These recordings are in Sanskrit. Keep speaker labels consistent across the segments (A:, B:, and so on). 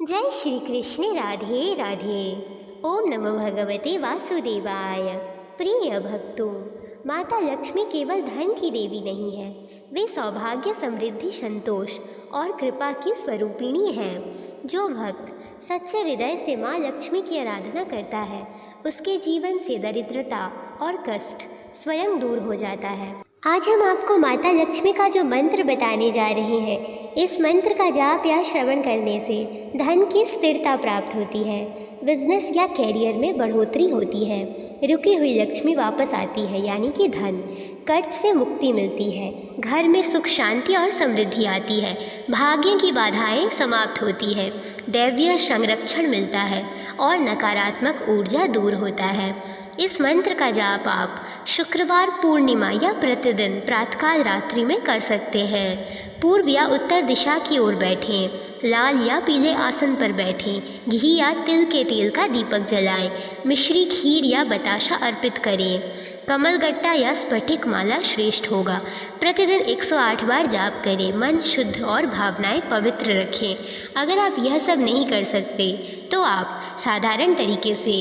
A: जय श्री कृष्ण। राधे राधे। ओम नमो भगवते वासुदेवाय। प्रिय भक्तों, माता लक्ष्मी केवल धन की देवी नहीं है, वे सौभाग्य, समृद्धि, संतोष और कृपा की स्वरूपिणी हैं। जो भक्त सच्चे हृदय से माँ लक्ष्मी की आराधना करता है, उसके जीवन से दरिद्रता और कष्ट स्वयं दूर हो जाता है। आज हम आपको माता लक्ष्मी का जो मंत्र बताने जा रहे हैं, इस मंत्र का जाप या श्रवण करने से धन की स्थिरता प्राप्त होती है, बिजनेस या कैरियर में बढ़ोतरी होती है, रुकी हुई लक्ष्मी वापस आती है यानी कि धन, कर्ज से मुक्ति मिलती है, घर में सुख शांति और समृद्धि आती है, भाग्य की बाधाएं समाप्त होती है, दैवीय संरक्षण मिलता है और नकारात्मक ऊर्जा दूर होता है। इस मंत्र का जाप आप शुक्रवार, पूर्णिमा या प्रतिदिन प्रातःकाल रात्रि में कर सकते हैं। पूर्व या उत्तर दिशा की ओर बैठें, लाल या पीले आसन पर बैठें, घी या तिल के तेल का दीपक जलाएं, मिश्री, खीर या बताशा अर्पित करें। कमलगट्टा या स्फटिक माला श्रेष्ठ होगा। प्रतिदिन 108 बार जाप करें। मन शुद्ध और भावनाएं पवित्र रखें। अगर आप यह सब नहीं कर सकते तो आप साधारण तरीके से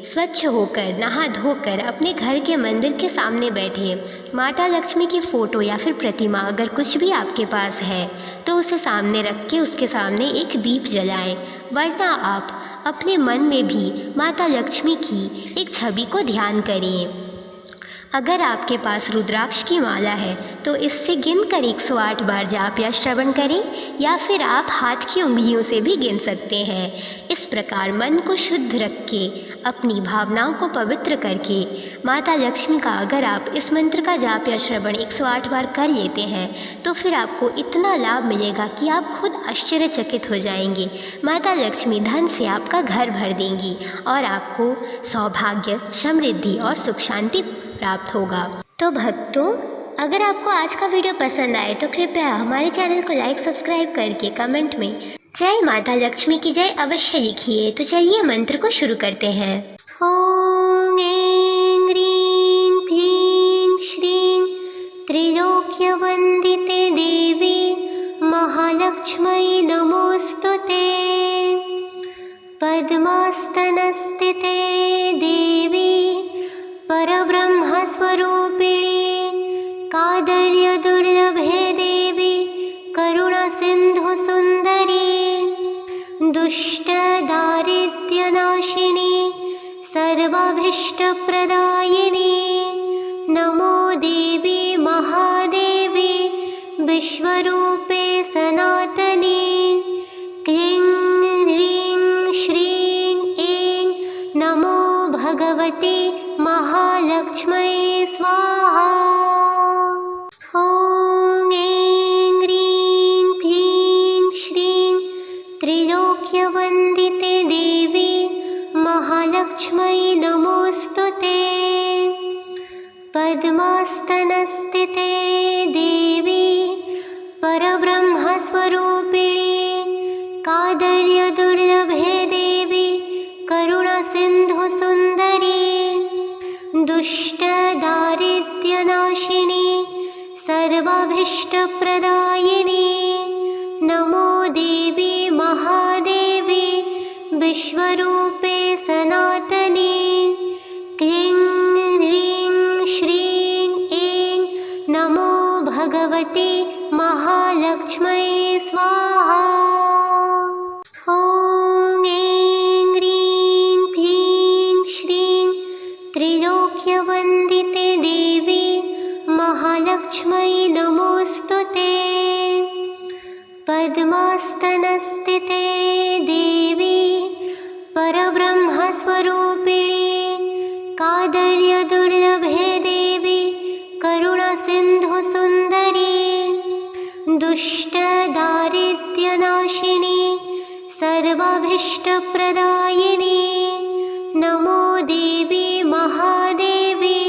A: स्वच्छ होकर, नहा धोकर अपने घर के मंदिर के सामने बैठें। माता लक्ष्मी की फ़ोटो या फिर प्रतिमा अगर कुछ भी आपके पास है तो उसे सामने रख के उसके सामने एक दीप जलाएं, वरना आप अपने मन में भी माता लक्ष्मी की एक छवि को ध्यान करें। अगर आपके पास रुद्राक्ष की माला है तो इससे गिनकर 108 बार जाप या श्रवण करें, या फिर आप हाथ की उंगलियों से भी गिन सकते हैं। इस प्रकार मन को शुद्ध रख के, अपनी भावनाओं को पवित्र करके माता लक्ष्मी का अगर आप इस मंत्र का जाप या श्रवण 108 बार कर लेते हैं तो फिर आपको इतना लाभ मिलेगा कि आप खुद आश्चर्यचकित हो जाएंगे। माता लक्ष्मी धन से आपका घर भर देंगी और आपको सौभाग्य, समृद्धि और सुख शांति प्राप्त होगा। तो भक्तों, अगर आपको आज का वीडियो पसंद आए तो कृपया हमारे चैनल को लाइक, सब्सक्राइब करके कमेंट में जय माता लक्ष्मी की जय अवश्य लिखिए। तो चलिए मंत्र को शुरू करते हैं। ओम ऐं ह्रीं क्लीं श्रीं त्रिलोक्यवन्दिते देवी महालक्ष्मी नमोस्तुते। पद्मास्तनस्थिते देवी परब्रह्मस्वरूपिणी कादर्य दुर्लभे देवी करुणा सिंधु सुंदरी दुष्ट दारिद्र्य नाशिनी सर्वाभीष्ट प्रदायिनी नमो देवी महादेवी विश्वरूपे सनातनी। क्लीं ह्रीं श्रीं ऐं नमो भगवती महालक्ष्मी स्वाहा। ओम ऐं ह्रीं क्लीं श्रीं त्रिलोक्यवन्दिते देवी महालक्ष्मी नमोस्तुते। पद्मास्तनस्थिते देवी परब्रह्मस्वरूपिणी कादर्य दुर्लभे देवी करुणा सिंधु सुंदरी दुष्ट दारिद्र्य नाशिनी सर्वाभीष्ट प्रदायिनी नमो देवी महादेवी विश्वरूपे सनातनी। क्लीं ह्रीं श्रीं ऐं नमो भगवती महालक्ष्मी स्वाहा। ओम ऐं ह्रीं क्लीं श्रीं त्रिलोक्यवन्दिते देवी महालक्ष्मी नमोस्तुते। पद्मास्तनस्थिते देवी परब्रह्मस्वरूपिणी कादर्य दुर्लभे देवी करुणा सिंधु सुंदरी दुष्ट दारिद्र्य नाशिनी सर्वाभीष्ट प्रदायिनी नमो देवी महादेवी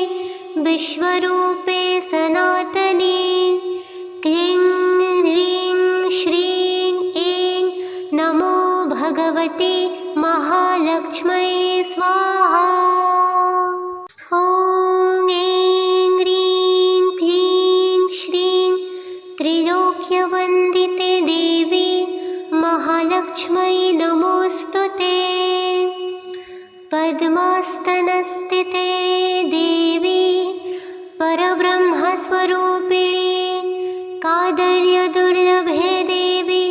A: विश्वरूपे सनातनी। क्लीं ह्रीं श्रीं ऐं नमो भगवती महालक्ष्मी स्वाहा। ओम ऐं ह्रीं क्लीं श्रीं त्रिलोक्यवन्दिते देवी महालक्ष्मी नमो पद्मास्तनस्थिते देवी परब्रह्मस्वरूपिणी कादर्यदुर्लभे देवी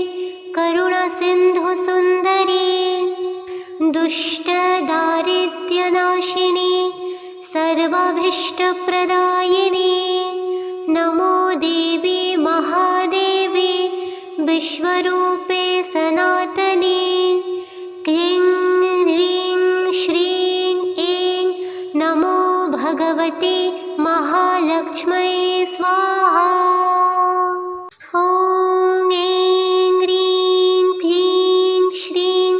A: करुणासिन्धुसुन्दरी दुष्टदारिद्र्यनाशिनी सर्वाभीष्टप्रदायिनी नमो देवी महादेवी विश्वरूपे सनातनी क्लीं ह्रीं श्रीं ऐं नमो भगवती महालक्ष्मै स्वाहा। ॐ ऐं ह्रीं क्लीं श्रीं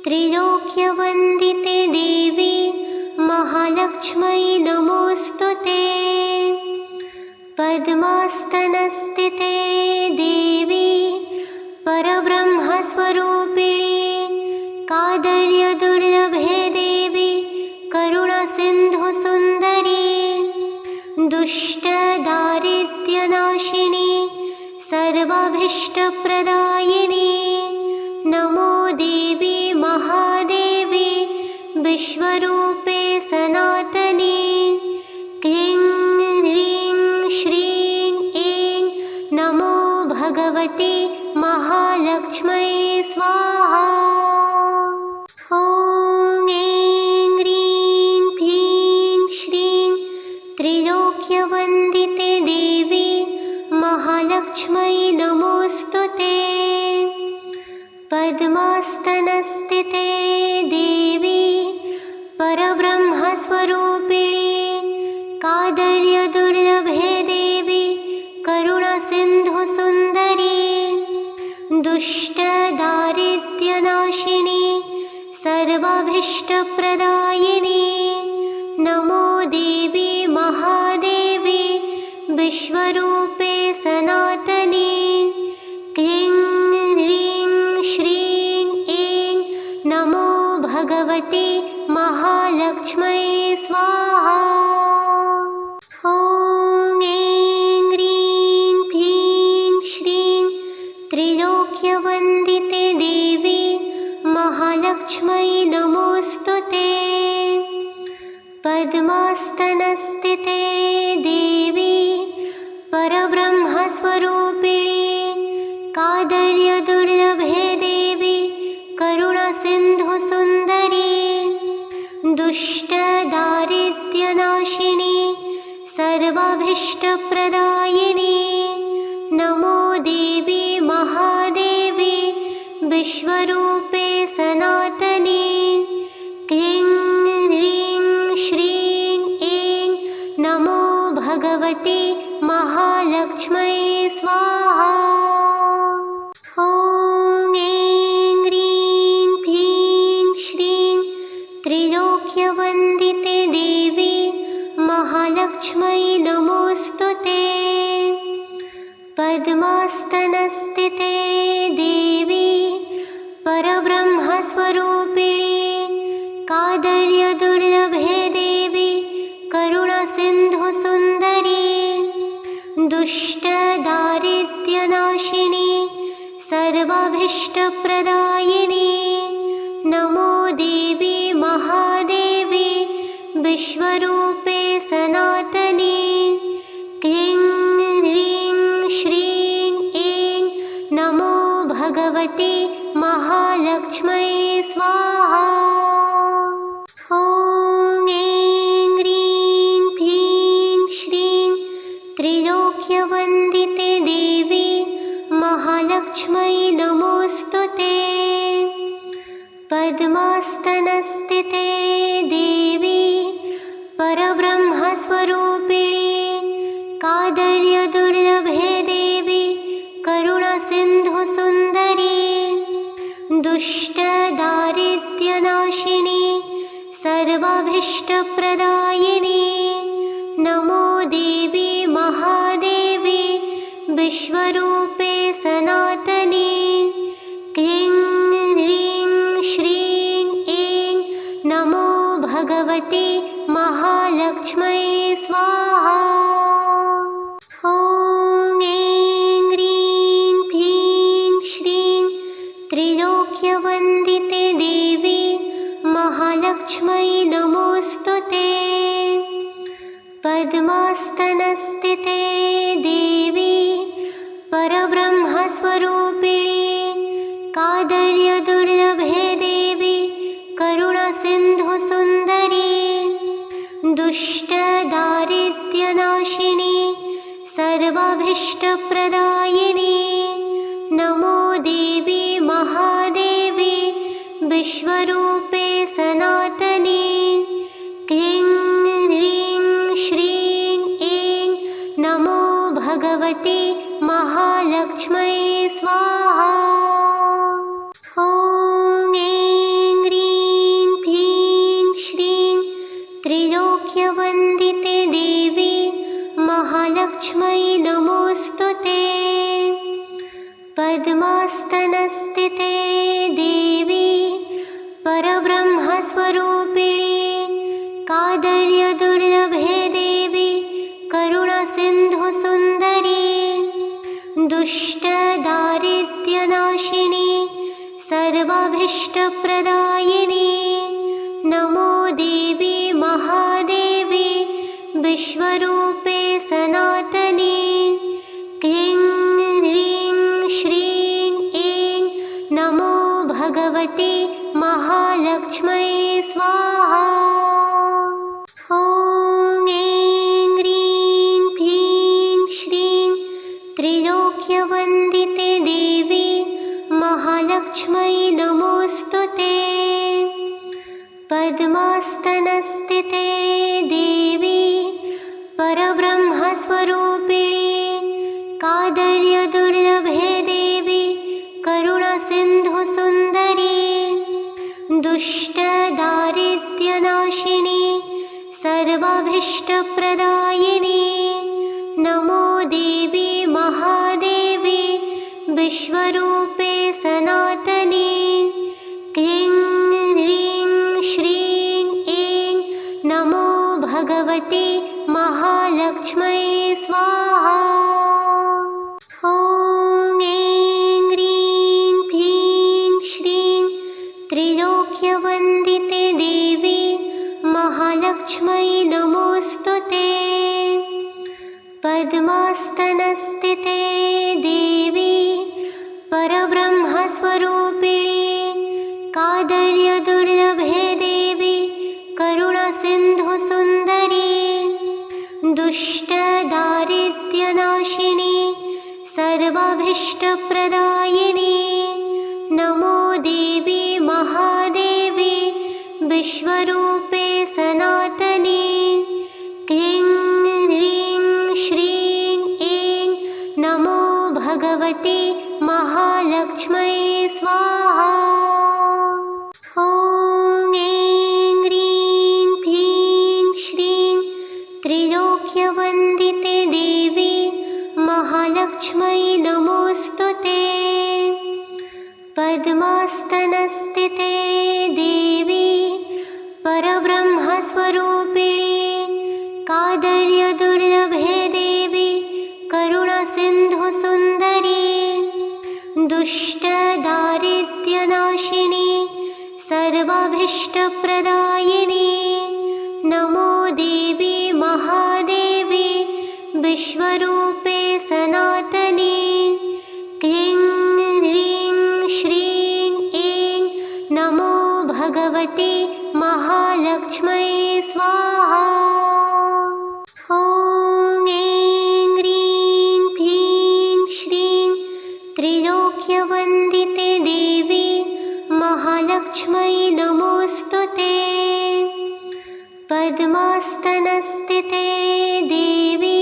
A: त्रिलोक्यवन्दिते देवी महालक्ष्मै नमोऽस्तुते। पद्मास्तनस्थिते देवी परब्रह्मस्वरूपिणी कादर्यदुर्लभे देवी करुणासिन्धुसुन्दरी दुष्टदारिद्र्यनाशिनी सर्वाभीष्टप्रदायिनी नमो देवी महादेवी विश्वरूपे सनातनी क्लीं ह्रीं श्रीं ऐं नमो भगवती महालक्ष्मै स्वाहा। ॐ ऐं ह्रीं क्लीं श्रीं त्रिलोक्यवन्दिते देवी महालक्ष्मै नमोऽस्तुते। पद्मास्तनस्थिते देवी परब्रह्मस्वरूपिणी कादर्यदुर्लभे देवी करुणासिन्धुसुन्दरी दुष्टदारिद्र्यनाशिनी सर्वाभीष्टप्रदायिनी नमो देवी महादेवी विश्वरूपे सनातनी क्लीं ह्रीं श्रीं ऐं नमो भगवती महालक्ष्मै स्वाहा। ॐ ऐं ह्रीं क्लीं श्रीं त्रिलोक्यवन्दिते देवी महालक्ष्मै नमोऽस्तुते। पद्मास्तनस्थिते देवी परब्रह्मस्वरूपिणी कादर्यदुर्लभे देवी करुणासिन्धुसुन्दरी दुष्टदारिद्र्यनाशिनी सर्वाभीष्टप्रदायिनी नमो देवी महादेवी विश्वरूपे सनातनी क्लीं ह्रीं श्रीं ऐं नमो भगवती महालक्ष्मै स्वाहा। ॐ ऐं ह्रीं क्लीं श्रीं त्रिलोक्यवन्दिते देवी महालक्ष्मै नमोऽस्तुते। पद्मास्तनस्थिते देवी परब्रह्मस्वरूपिणी कादर्यदुर्लभे देवी करुणासिन्धुसुन्दरी दुष्टदारिद्र्यनाशिनी सर्वाभीष्टप्रदायिनी नमो देवी महादेवी विश्वरूपे सनातनी क्लीं ह्रीं श्रीं ऐं नमो भगवती महालक्ष्मै स्वाहा। ॐ ऐं ह्रीं क्लीं श्रीं त्रिलोक्यवन्दिते देवी महालक्ष्मै नमोऽस्तुते। पद्मास्तनस्थिते देवी परब्रह्मस्वरूपिणी कादर्यदुर्लभे देवी करुणासिन्धुसुन्दरी दुष्टदारिद्र्यनाशिनी सर्वाभीष्टप्रदायिनी नमो देवी महादेवी विश्वरूपे सनातनी क्लीं ह्रीं श्रीं ऐं नमो भगवती महालक्ष्मै स्वाहा। ॐ ऐं ह्रीं क्लीं श्रीं त्रिलोक्यवन्दिते देवी महालक्ष्म्यै नमोऽस्तुते। पद्मास्तनस्थिते देवी परब्रह्मस्वरूपिणी कादर्यदुर्लभे देवी करुणासिन्धुसुन्दरी दुष्टदारिद्र्यनाशिनी सर्वाभीष्टप्रदायिनी नमो देवी महादेवी विश्वरूपे सनातनी क्लीं ह्रीं श्रीं ऐं नमो भगवती महालक्ष्म्यै स्वाहा। ॐ ऐं ह्रीं क्लीं श्रीं त्रिलोक्यवन्दिते देवी महालक्ष्म्यै नमोऽस्तुते। पद्मास्तनस्थिते देवी परब्रह्मस्वरूपिणी कादर्यदुर्लभे देवी करुणासिन्धुसुन्दरी दुष्टदारिद्र्यनाशिनी सर्वाभीष्टप्रदायिनी नमो देवी महादेवी विश्वरूपे सनातनी क्लीं ह्रीं श्रीं ऐं नमो भगवती महालक्ष्म्यै स्वाहा। ॐ ऐं ह्रीं क्लीं श्रीं त्रिलोक्यवन्दिते देवी महालक्ष्म्यै नमोऽस्तुते। पद्मास्तनस्थिते देवी परब्रह्मस्वरूपिणी कादर्यदुर्लभे देवी करुणासिन्धुसुन्दरी दुष्टदारिद्र्यनाशिनी सर्वाभीष्टप्रदायिनी नमो देवी महादेवी विश्वरूपे सनातनी क्लीं ह्रीं श्रीं ऐं नमो भगवती महालक्ष्म्यै स्वाहा। ॐ ऐं ह्रीं क्लीं श्रीं त्रिलोक्यवन्दिते देवी महालक्ष्म्यै नमोऽस्तुते। पद्मास्तनस्थिते देवी परब्रह्मस्वरूपिणी कादर्यदुर्लभे देवी करुणासिन्धुसुन्दरी दुष्टदारिद्र्यनाशिनी सर्वाभीष्टप्रदायिनी नमो देवी महादेवी विश्वरूपे सनातनी क्लीं ह्रीं श्रीं ऐं नमो भगवती महालक्ष्म्यै स्वाहा। ॐ ऐं ह्रीं क्लीं श्रीं त्रिलोक्यवन्दिते देवी महालक्ष्म्यै नमोऽस्तुते। पद्मास्तनस्थिते देवी परब्रह्मस्वरूपिणी कादर्यदुर्लभे देवी करुणासिन्धुसुन्दरी दुष्टदारिद्र्यनाशिनी सर्वाभीष्टप्रदायिनी नमो देवी महादेवी विश्वरूपे सनातनी क्लीं ह्रीं श्रीं ऐं नमो भगवती महालक्ष्म्यै स्वाहा। ॐ ऐं ह्रीं क्लीं श्रीं त्रिलोक्यवन्दिते देवी महालक्ष्म्यै नमोऽस्तुते। पद्मास्तनस्थिते देवी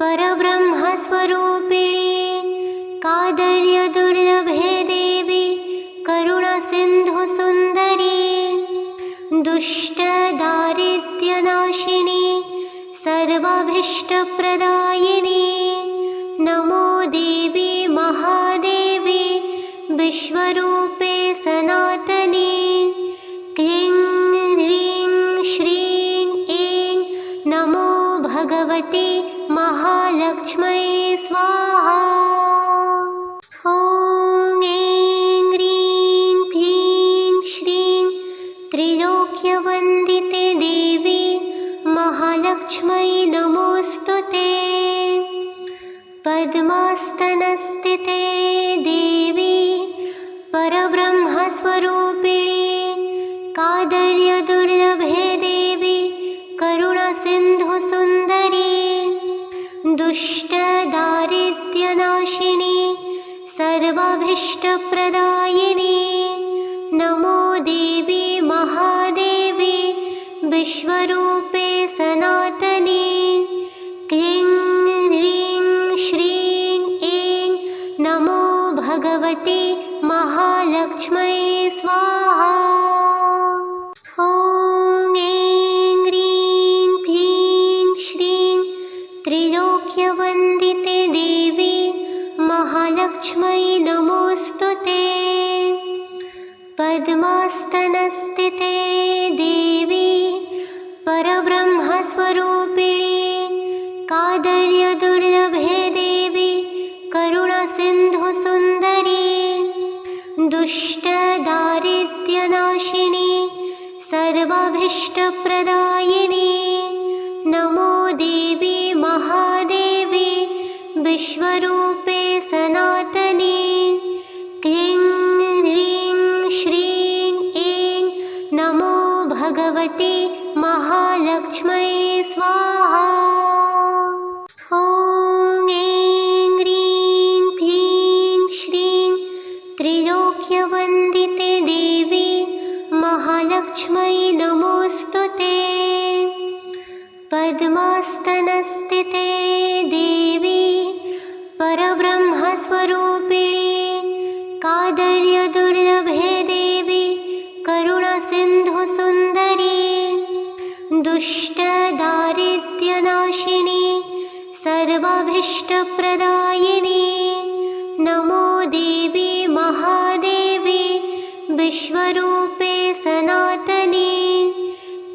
A: परब्रह्मस्वरूपिणी कादर्यदुर्लभे देवी करुणासिन्धुसुन्दरी दुष्टदारिद्र्यनाशिनी सर्वाभीष्टप्रदायिनी नमो देवी महादेवी विश्वरूपे सनातनी क्लीं ह्रीं श्रीं ऐं नमो भगवती महालक्ष्म्यै स्वाहा। ॐ ऐं ह्रीं क्लीं श्रीं ब्रह्मस्वरूपिणी कादर्यदुर्लभे देवी करुणासिन्धुसुन्दरी दुष्टदारिद्र्यनाशिनी सर्वाभीष्टप्रदायिनी नमो देवी महादेवी विश्वरूपे सनातनी क्लीं ह्रीं श्रीं ऐं नमो भगवती महालक्ष्मै स्वाहा। ॐ ऐं ह्रीं क्लीं श्रीं त्रिलोक्यवन्दिते देवी महालक्ष्मै नमोऽस्तुते। पद्मास्तनस्थिते देवी परब्रह्मस्वरूपिणी कादर्यदुर्लभे देवी करुणासिन्धुसुन्दरी दुष्टदारिद्र्यनाशिनी सर्वाभीष्टप्रदायिनी नमो देवी महादेवी विश्वरूपे सनातनी क्लीं ह्रीं श्रीं ऐं नमो भगवती महालक्ष्मै स्वाहा। ॐ ऐं ह्रीं क्लीं श्रीं त्रिलोक्यवन्दिते देवी महालक्ष्मै नमोऽस्तुते। पद्मास्तनस्थिते देवी परब्रह्मस्वरूपिणी कादर्यदुर्लभे देवी करुणासिन्धुसुन्दरी दुष्टदारिद्र्यनाशिनी सर्वाभीष्टप्रदायिनी नमो देवी महादेवी विश्वरूपे सनातनी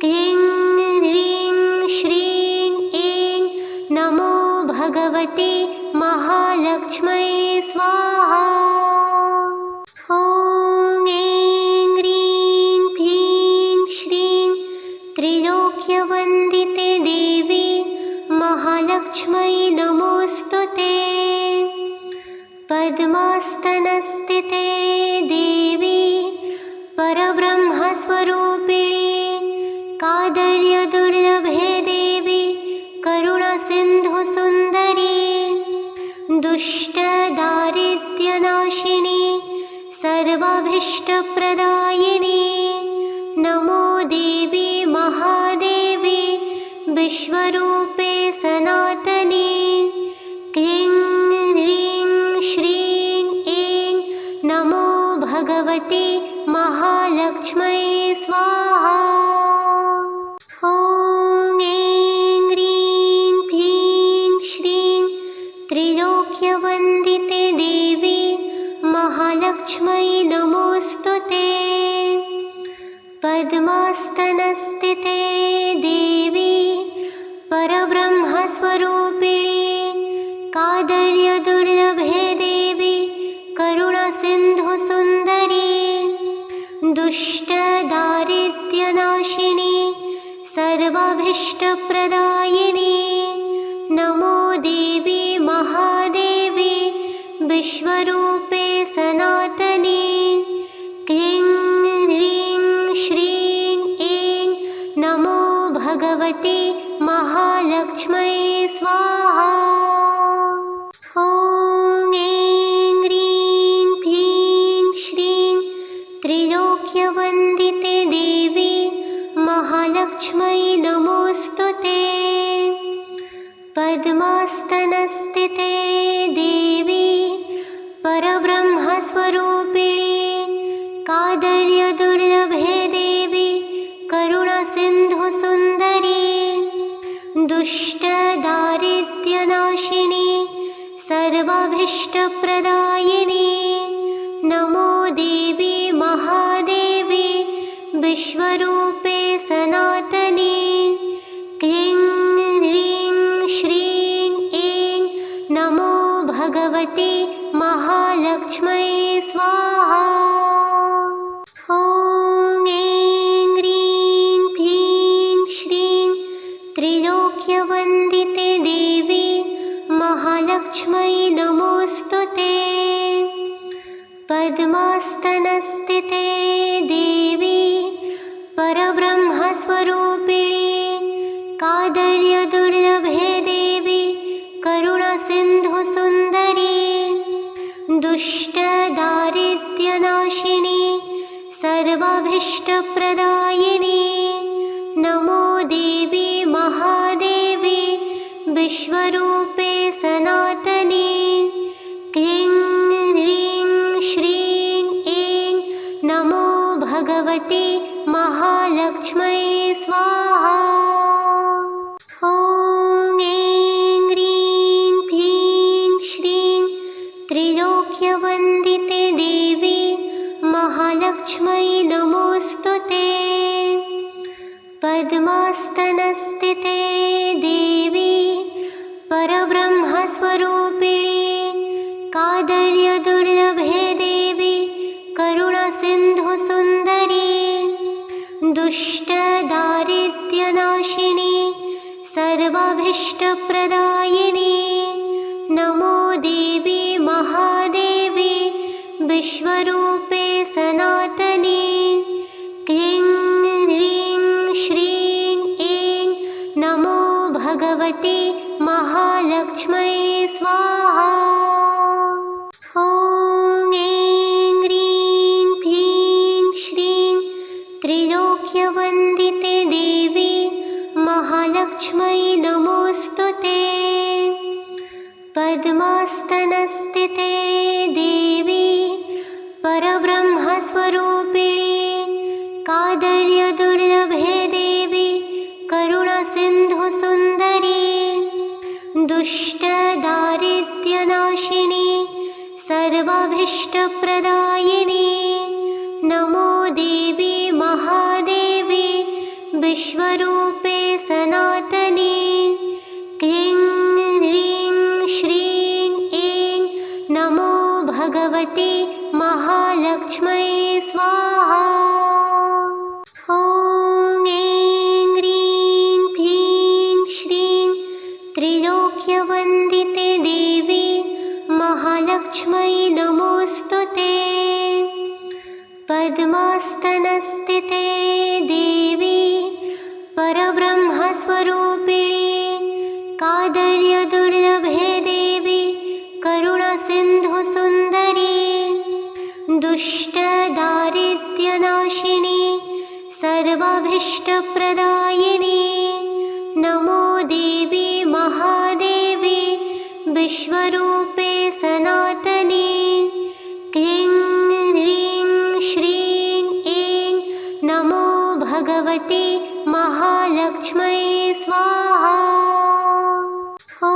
A: क्लीं ह्रीं श्रीं ऐं नमो भगवती महालक्ष्मै स्वाहा। ॐ ऐं ह्रीं क्लीं श्रीं त्रिलोक्यवन्दिते देवी महालक्ष्मै नमोऽस्तुते। पद्मास्तनस्थिते देवी परब्रह्मस्वरूपिणी कादर्यदुर्लभे देवी करुणासिन्धुसुन्दरी दुष्टदारिद्र्यनाशिनी सर्वाभीष्टप्रदायिनी नमो देवी महादेवी विश्वरूपे सनातनी क्लीं ह्रीं श्रीं ऐं नमो भगवती महालक्ष्मै स्वाहा। ॐ ऐं ह्रीं क्लीं श्रीं त्रिलोक्यवन्दिते देवी महालक्ष्मै नमोऽस्तुते। पद्मास्तनस्थिते देवी परब्रह्मस्वरूपिणी कादर्यदुर्लभे देवी करुणासिन्धुसुन्दरी दुष्टदारिद्र्यनाशिनी सर्वाभीष्टप्रदायिनी नमो देवी महादेवी विश्वरूपे सनातनी क्लीं ह्रीं श्रीं ऐं नमो भगवती महालक्ष्मै स्वाहा। ॐ ऐं ह्रीं क्लीं श्रीं त्रिलोक्यवन्दिते देवी महालक्ष्मै नमोऽस्तुते। पद्मास्तनस्थिते देवी परब्रह्मस्वरूपिणी कादर्यदुर्लभे देवी करुणासिन्धुसुन्दरी दुष्टदारिद्र्यनाशिनी सर्वाभीष्टप्रदायिनी नमो देवी महादेवी विश्वरूपे सनातनी क्लीं ह्रीं श्रीं ऐं नमो भगवती महालक्ष्मै स्वाहा। ॐ ऐं ह्रीं क्लीं श्रीं त्रिलोक्यवन्दिते देवी महालक्ष्मै नमोऽस्तुते। परब्रह्मस्वरूपिणी कादर्यदुर्लभे देवी करुणासिन्धुसुन्दरी दुष्टदारिद्र्यनाशिनी सर्वाभीष्टप्रदायिनी नमो देवी महादेवी विश्वरूपे सनातनी क्लीं ह्रीं श्रीं ऐं नमो भगवती महालक्ष्मै स्वाहा। ॐ ऐं ह्रीं क्लीं श्रीं त्रिलोक्यवन्दिते देवी महालक्ष्मै नमोऽस्तुते। पद्मास्तनस्थिते देवी परब्रह्मस्वरूपिणी कादर्यदुर्लभे देवी करुणासिन्धुसुन्दरी दुष्टदारिद्र्यनाशिनी सर्वाभीष्टप्रदायिनी नमो देवी महादेवी विश्वरूपे सनातनी क्लीं ह्रीं श्रीं ऐं नमो भगवती महालक्ष्मै स्वाहा। ॐ ऐं ह्रीं क्लीं श्रीं त्रिलोक्यवन्दिते देवी महालक्ष्मै नमोऽस्तुते। पद्मास्तनस्थिते देवी परब्रह्मस्वरूपिणी कादर्यदुर्लभे देवी करुणासिन्धुसुन्दरी दुष्टदारिद्र्यनाशिनी सर्वाभीष्टप्रदायिनी नमो देवी महादेवी विश्वरूपे सनातनी क्लीं ह्रीं श्रीं ऐं नमो भगवती महालक्ष्मै स्वाहा। ॐ ऐं ह्रीं क्लीं श्रीं त्रिलोक्यवन्दिते देवी महालक्ष्मै नमोऽस्तुते। पद्मास्तनस्थिते देवी परब्रह्मस्वरूपिणी कादर्यदुर्लभे देवी करुणासिन्धुसुन्दरी दुष्टदारिद्र्यनाशिनी सर्वाभीष्टप्रदायिनी नमो देवी महादेवी विश्वरूपे सनातनी क्लीं ह्रीं श्रीं ऐं नमो भगवती महालक्ष्मै स्वाहा। ॐ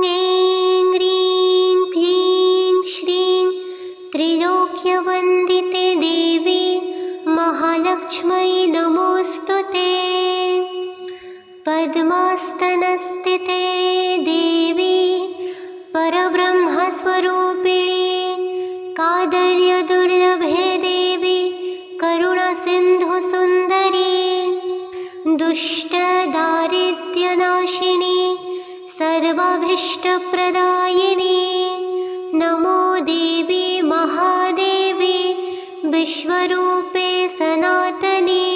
A: ऐं ह्रीं क्लीं श्रीं त्रिलोक्यवन्दिते देवी महालक्ष्मै नमोऽस्तुते। पद्मास्तनस्थिते देवी परब्रह्मस्वरूपिणी कादर्यदुर्लभे देवी करुणासिन्धुसुन्दरी दुष्टदारिद्र्यनाशिनी सर्वाभीष्टप्रदायिनी नमो देवी महादेवी विश्वरूपे सनातनी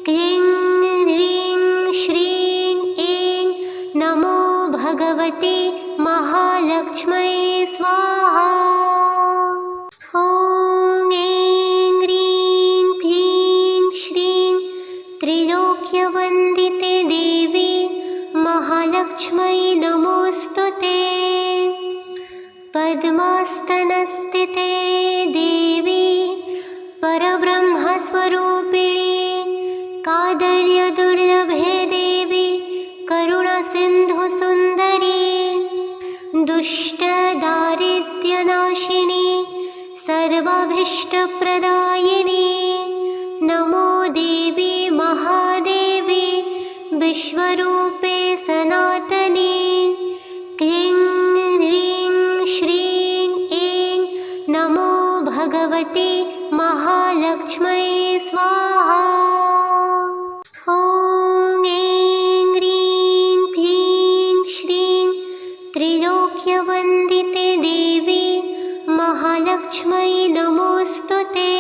A: क्लीं ह्रीं श्रीं ऐं नमो भगवती महालक्ष्मै स्वाहा। ॐ ऐं ह्रीं क्लीं श्रीं त्रिलोक्यवन्दिते देवी महालक्ष्मै नमोऽस्तुते। पद्मास्तनस्थिते देवी परब्रह्मस्वरूपिणी कादर्यदुर्लभे देवी करुणासिन्धुसुन्दरी दुष्टदारिद्र्यनाशिनी सर्वाभीष्टप्रदायिनी नमो देवी महादेवी विश्वरूपे सनातनी क्लीं ह्रीं श्रीं ऐं नमो भगवती महालक्ष्मै स्वाहा। ॐ ऐं ह्रीं क्लीं श्रीं त्रिलोक्यवन्दिते देवी महालक्ष्मै नमोऽस्तुते।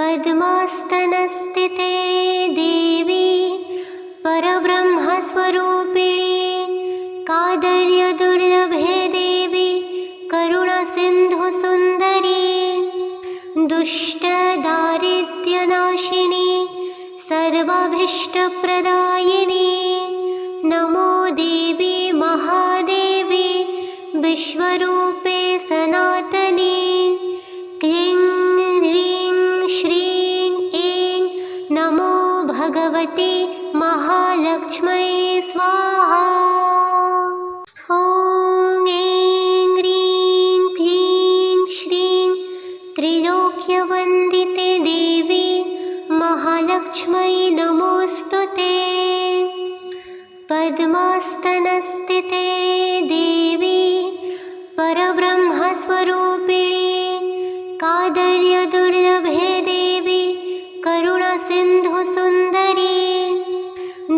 A: पद्मास्तनस्थिते देवी परब्रह्मस्वरूपिणी कादर्यदुर्लभे देवी करुणासिन्धुसुन्दरी दुष्टदारिद्र्यनाशिनी सर्वाभीष्टप्रदायिनी नमो देवी महादेवी विश्वरूपे सनातनी क्लीं ह्रीं श्रीं ऐं नमो भगवती महालक्ष्मै स्वाहा। ॐ ऐं ह्रीं क्लीं श्रीं त्रिलोक्यवन्दिते देवी महालक्ष्मै नमोऽस्तुते। पद्मास्तनस्थिते देवी परब्रह्मस्वरूपिणी कादर्यदुर्लभे देवी करुणासिन्धुसुन्दरी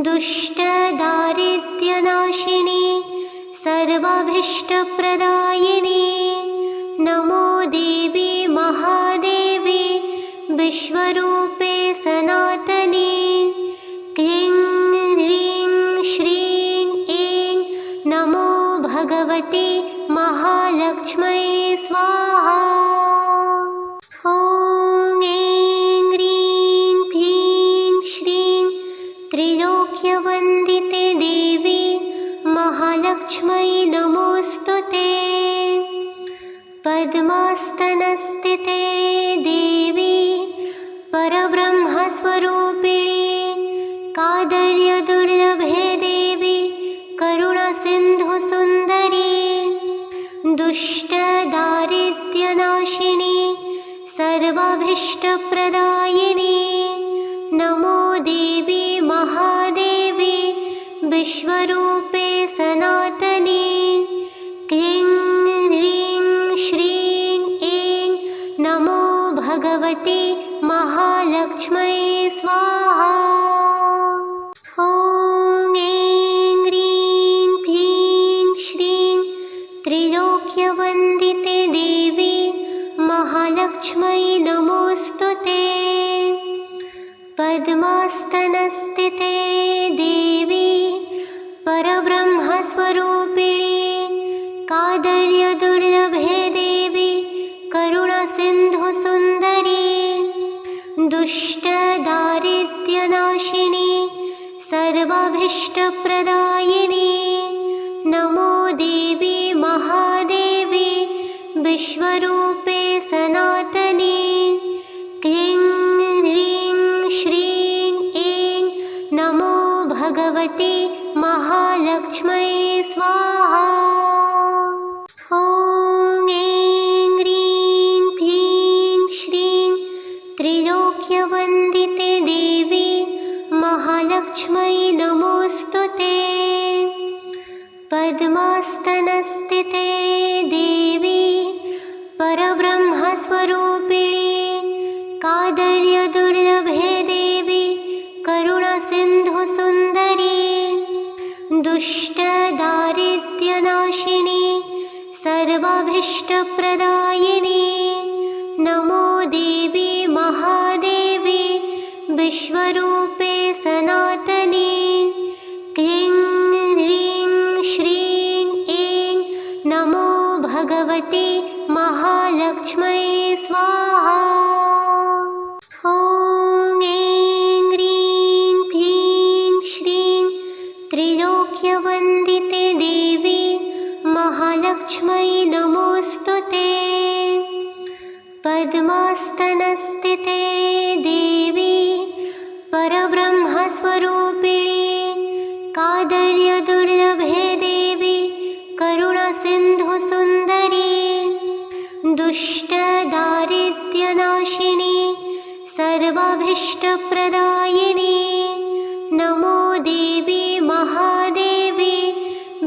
A: दुष्टदारिद्र्यनाशिनी सर्वाभीष्टप्रदायिनी नमो देवी महादेवी विश्वरूपे सनातनी क्लीं ह्रीं श्रीं ऐं नमो भगवती महालक्ष्मै स्वाहा। ॐ ऐं ह्रीं क्लीं श्रीं त्रिलोक्यवन्दिते देवी महालक्ष्मै नमोऽस्तुते। पद्मास्तनस्थिते देवी परब्रह्मस्वरूपिणी कादर्यदुर्लभे देवी करुणासिन्धुसुन्दरी दुष्टदारिद्र्यनाशिनी सर्वाभीष्टप्रदायिनी नमो देवी महादेवी विश्वरूपे सनातनी क्लीं ह्रीं श्रीं ऐं नमो भगवती महालक्ष्मै स्वाहा। ॐ ऐं ह्रीं क्लीं श्रीं त्रिलोक्यवन्दिते देवी महालक्ष्मै नमोऽस्तुते। पद्मास्तनस्थिते देवी परब्रह्मस्वरूपिणी कादर्यदुर्लभे देवी करुणासिन्धुसुन्दरी दुष्टदारिद्र्यनाशिनी सर्वाभीष्टप्रदायिनी नमो देवी महादेवी विश्वरूपे सनातनी क्लीं ह्रीं श्रीं ऐं नमो भगवती महालक्ष्मै स्वाहा। ॐ ऐं ह्रीं क्लीं श्रीं त्रिलोक्यवन्दिते देवी महालक्ष्मै नमोऽस्तुते। पद्मास्तनस्थिते देवी परब्रह्मस्वरूपिणी कादर्यदुर्लभे देवी करुणासिन्धुसुन्दरी दुष्टदारिद्र्यनाशिनी सर्वाभीष्टप्रदायिनी नमो देवी महादेवी विश्वरूपे सनातनी क्लीं ह्रीं श्रीं ऐं नमो भगवती महालक्ष्मै स्वाहा। ॐ ऐं ह्रीं क्लीं श्रीं त्रिलोक्यवन्दिते देवी महालक्ष्मै नमोऽस्तुते। पद्मास्तनस्थिते देवी परब्रह्मस्वरूपिणी कादर्यदुर्लभे देवी करुणासिन्धुसुन्दरी दुष्टदारिद्र्यनाशिनी सर्वाभीष्टप्रदायिनी नमो देवी महादेवी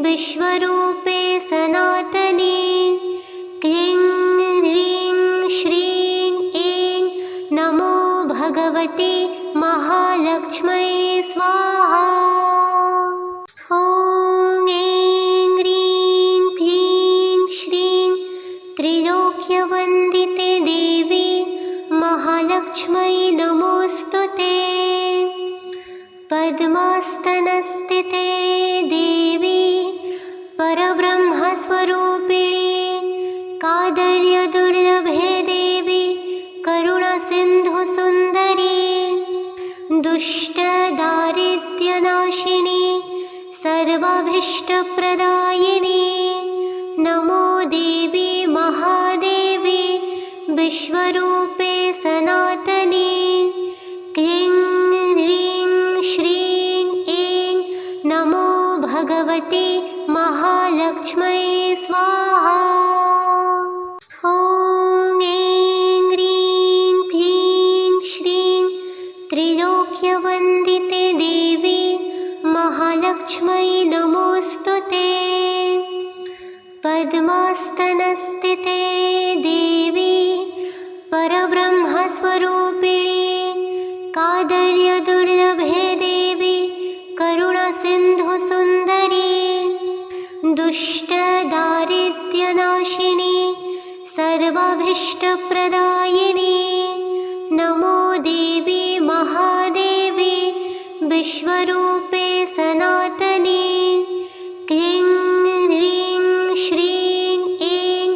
A: विश्वरूपे सनातनी क्लीं ह्रीं श्रीं ऐं नमो भगवती महालक्ष्मै स्वाहा। ॐ ऐं ह्रीं क्लीं श्रीं त्रिलोक्यवन्दिते देवी महालक्ष्म्यै नमोऽस्तुते। पद्मास्तनस्थिते देवी परब्रह्मस्वरूपिणी कादर्यदुर्लभे देवी करुणसिन्धुसुन्दरी दुष्टदारिद्र्यनाशिनी सर्वाभीष्टप्रदायिनी नमो देवी महादेवी विश्वरूपे सनातनी। क्लीं ह्रीं श्रीं ऐं नमो भगवती महालक्ष्म्यै स्वाहा। ॐ ऐं ह्रीं क्लीं श्रीं त्रिलोक्यवन्दिते देवी महालक्ष्म्यै नमोऽस्तुते। पद्मास्तनस्थिते देवी परब्रह्मस्वरूपिणी कादर्यदुर्लभे देवी करुणसिन्धुसुन्दरी दुष्टदारिद्र्यनाशिनी सर्वाभीष्टप्रदायिनी नमो देवी महादेवी विश्वरूपे सनातनी। क्लीं ह्रीं श्रीं ऐं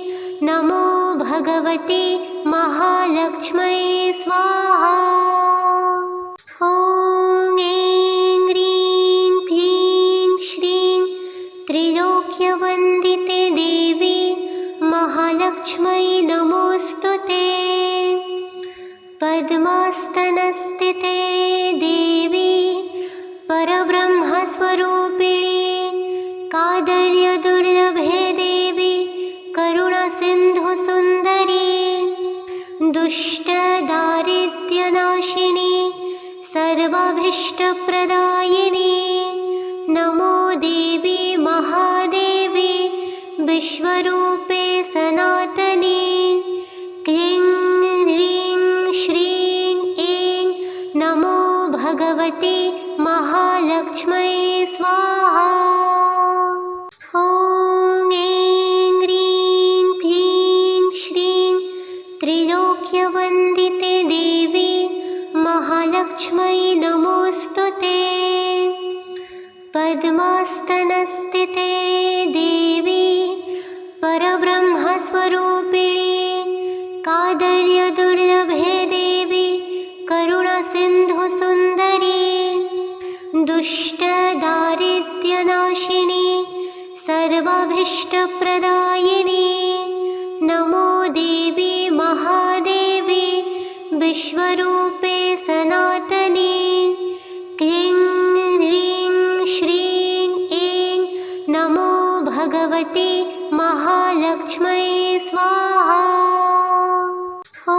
A: नमो भगवती महालक्ष्म्यै स्वाहा। ॐ ऐं ह्रीं क्लीं श्रीं त्रिलोक्यवन्दिते देवी महालक्ष्म्यै नमोऽस्तुते। पद्मास्तनस्थिते देवी परब्रह्मस्वरूपिणी कादर्यदुर्लभे देवी करुणसिन्धुसुन्दरी दुष्टदारिद्र्यनाशिनी सर्वाभीष्टप्रदायिनी नमो देवी महादेवी विश्वरूपे सनातनी। क्लीं ह्रीं श्रीं ऐं नमो भगवती महालक्ष्म्यै स्वाहा। ॐ ऐं ह्रीं क्लीं श्रीं त्रिलोक्यवन्दिते देवी महालक्ष्म्यै नमोऽस्तुते। पद्मास्तनस्थिते देवी परब्रह्मस्वरूपिणी कादर्यदुर्लभे देवी करुणसिन्धुसुन्दरी दुष्टदारिद्र्यनाशिनी सर्वाभीष्टप्रदायिनी नमो देवी महादेवी विश्वरूपे सनातनी। क्लीं ह्रीं श्रीं ऐं नमो भगवती महालक्ष्म्यै स्वाहा। ॐ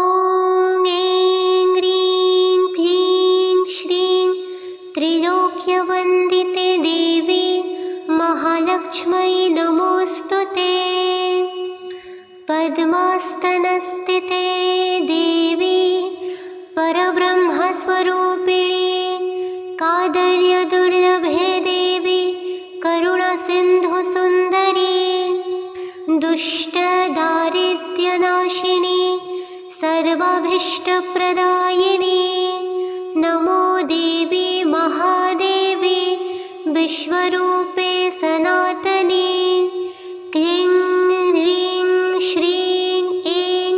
A: ऐं ह्रीं क्लीं श्रीं त्रिलोक्यवन्दिते देवी महालक्ष्म्यै नमोऽस्तुते। पद्मास्तनस्थिते देवी परब्रह्मस्वरूपिणी कादर्यदुर्लभे देवी करुणसिन्धुसुन्दरी दुष्टदारिद्र्यनाशिनी सर्वाभीष्टप्रदायिनी नमो देवी महादेवी विश्वरूपे सनातनी। क्लीं ह्रीं श्रीं ऐं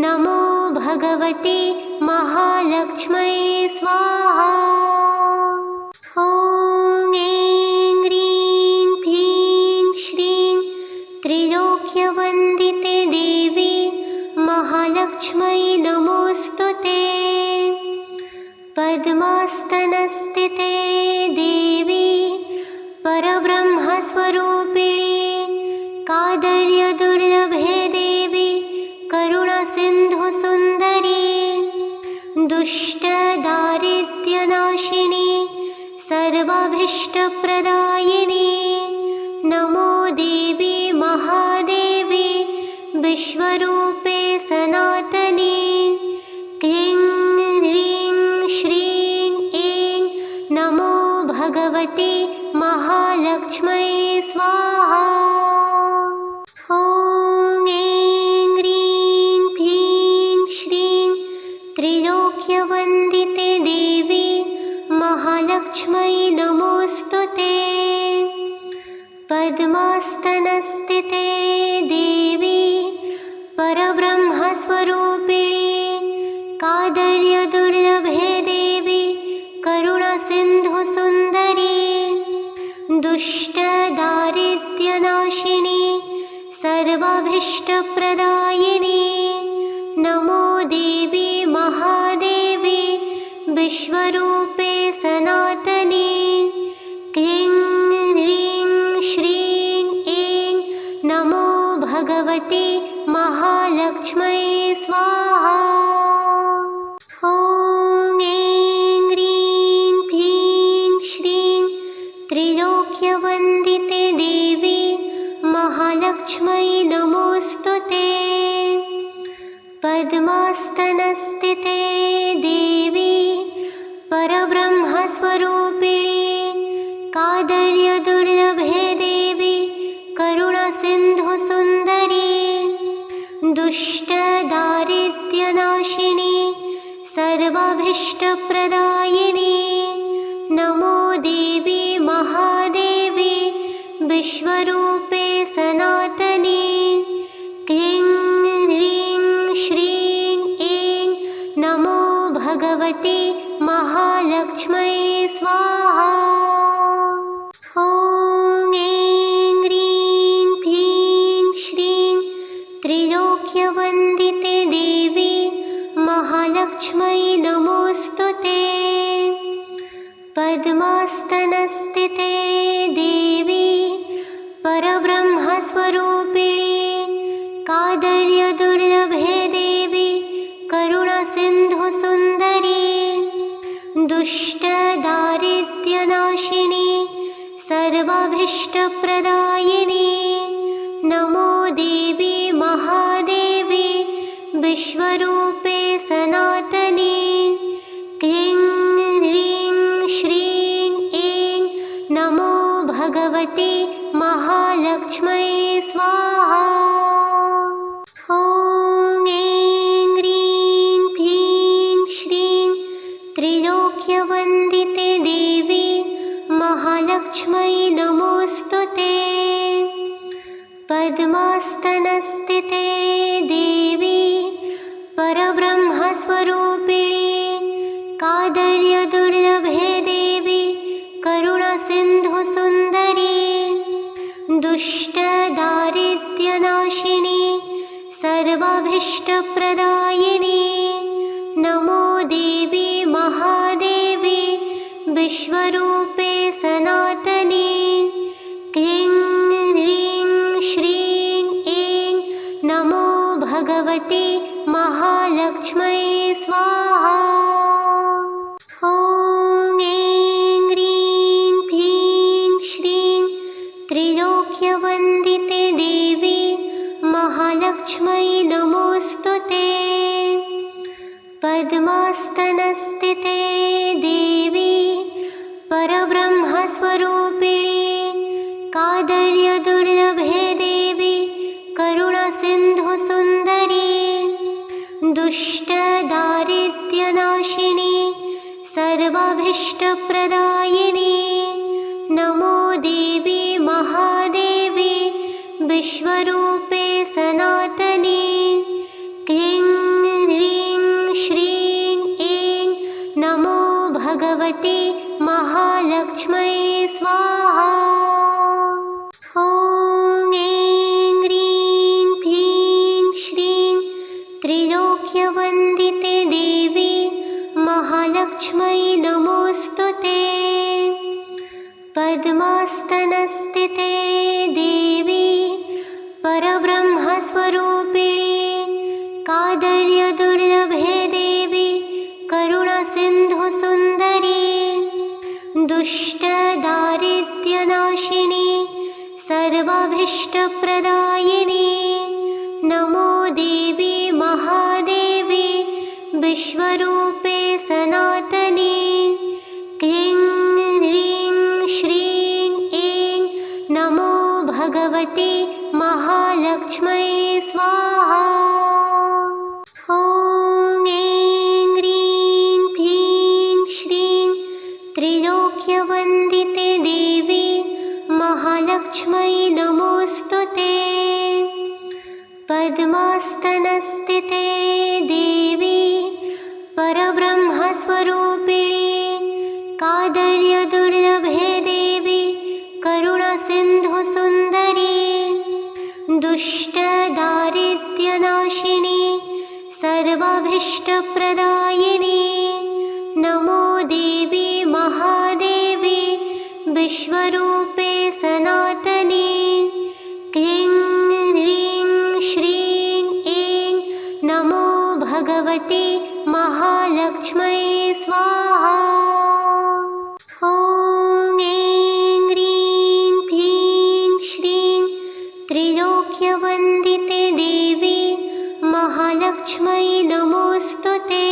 A: नमो भगवती महालक्ष्म्यै स्वाहा। ॐ ऐं ह्रीं क्लीं श्रीं त्रिलोक्यवन्दिते देवी महालक्ष्म्यै नमोऽस्तुते। पद्मास्तनस्थिते देवी परब्रह्मस्वरूपिणी कादर्यदुर्लभे देवी करुणसिन्धुसुन्दरी दुष्टदारिद्र्यनाशिनी सर्वाभीष्टप्रदायिनी नमो देवी महादेवी विश्वरूपे सनातनी। क्लीं ह्रीं श्रीं ऐं नमो भगवती महालक्ष्म्यै स्वाहा। ॐ ऐं ह्रीं क्लीं श्रीं त्रैलोक्यवन्दिते देवी महालक्ष्मै नमोऽस्तुते। पद्मास्तनस्थिते देवी परब्रह्मस्वरूपिणी कादर्यदुर्लभे देवी करुणसिन्धुसुन्दरी दुष्टदारिद्र्यनाशिनी सर्वाभीष्टप्रदायिनी नमो देवी महादेवी विश्वरूपे सनातनी क्लीं ह्रीं श्रीं ऐं नमो भगवती महालक्ष्मै स्वाहा। ॐ ऐं ह्रीं क्लीं श्रीं त्रिलोक्यवन्दिते देवी महालक्ष्मै नमोऽस्तुते। पद्मास्तनस्थिते देवी परब्रह्मस्वरूपिणी कादर्यदुर्लभे देवी करुणसिन्धुसुन्दरी दुष्टदारिद्र्यनाशिनी सर्वाभीष्टप्रदायिनी नमो देवी महादेवी विश्वरूपे सनातनी क्लीं ह्रीं श्रीं ऐं नमो भगवती महालक्ष्मै स्वाहा। ॐ ऐं ह्रीं क्लीं श्रीं त्रिलोक्यवन्दिते देवी महालक्ष्मै नमोऽस्तुते। पद्मास्तनस्थिते देवी परब्रह्मस्वरूपिणी कादर्यदुर्लभे देवी करुणसिन्धुसुन्दरी दुष्टदारिद्र्यनाशिनी सर्वाभीष्टप्रदायिनी नमो देवी महादेवी विश्वरूपे सनातनी क्लीं ह्रीं श्रीं ऐं नमो भगवती महालक्ष्मै स्वाहा। ॐ ऐं ह्रीं क्लीं श्रीं त्रिलोक्यवन्दिते देवी महालक्ष्मै नमोऽस्तुते। पद्मास्तनस्थिते देवी परब्रह्मस्वरूपिणी कादर्यदुर्लभे देवी करुणसिन्धुसुन्दरी दुष्टदारिद्र्यनाशिनी सर्वाभीष्टप्रदायिनी नमो देवी महादेवी विश्वरूपे सनातनी क्लीं ह्रीं श्रीं ऐं नमो भगवती महालक्ष्मै स्वाहा। ॐ ऐं ह्रीं क्लीं श्रीं त्रिलोक्यवन्दिते देवी महालक्ष्मै नमोऽस्तुते। पद्मास्तनस्थिते देवी परब्रह्मस्वरूपिणी कादर्यदुर्लभे देवी करुणसिन्धुसुन्दरी दुष्टदारिद्र्यनाशिनी सर्वाभीष्टप्रदायिनी नमो देवी महादेवी विश्वरूपे सनातनी क्लीं ह्रीं श्रीं ऐं नमो भगवती महालक्ष्मै स्वाहा। ॐ ऐं ह्रीं क्लीं श्रीं त्रिलोक्यवन्दिते देवी महालक्ष्मै नमोऽस्तुते। पद्मास्तनस्थिते देवी परब्रह्मस्वरूपिणी कादर्यदुर्लभे देवी करुणसिन्धुसुन्दरी दुष्टदारिद्र्यनाशिनी सर्वाभीष्टप्रदायिनी नमो देवी महादेवी विश्वरूपे सनातनी क्लीं ह्रीं श्रीं ऐं नमो भगवती महालक्ष्मै स्वाहा। ॐ ऐं ह्रीं परब्रह्मस्तनस्थिते देवी परब्रह्मस्वरूपिणी कादर्यदुर्लभे देवी करुणसिन्धुसुन्दरी दुष्टदारिद्र्यनाशिनी सर्वाभीष्टप्रदायिनी नमो देवी महादेवी विश्वरूपे सनातनी क्लीं ह्रीं श्रीं ऐं नमो भगवती महालक्ष्मै स्वाहा। ॐ ऐं ह्रीं क्लीं श्रीं त्रिलोक्यवन्दिते देवी महालक्ष्मै नमोऽस्तुते।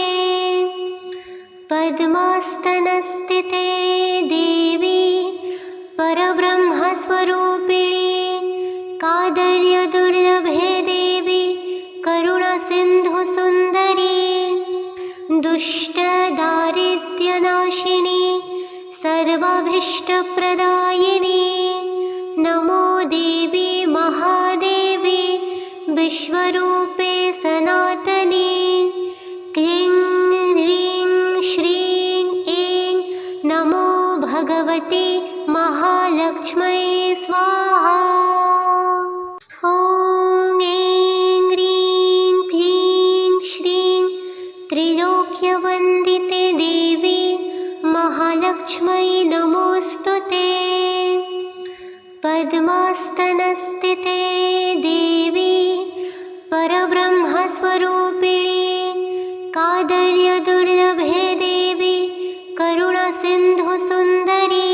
A: पद्मास्तनस्थिते देवी परब्रह्मस्वरूपिणी कादर्यदुर्लभे देवी करुणसिन्धुसुन्दरी दुष्टदारिद्र्यनाशिनी सर्वाभीष्टप्रदायिनी नमो देवी महादेवी विश्वरूपे सनातनी क्लीं ह्रीं श्रीं ऐं नमो भगवती महालक्ष्मै स्वाहा। ॐ ऐं ह्रीं क्लीं श्रीं त्रिलोक्यवन्दिते देवी महालक्ष्मै नमोऽस्तुते। पद्मास्तनस्थिते देवी परब्रह्मस्वरूपिणी कादर्यदुर्लभे देवी करुणसिन्धुसुन्दरी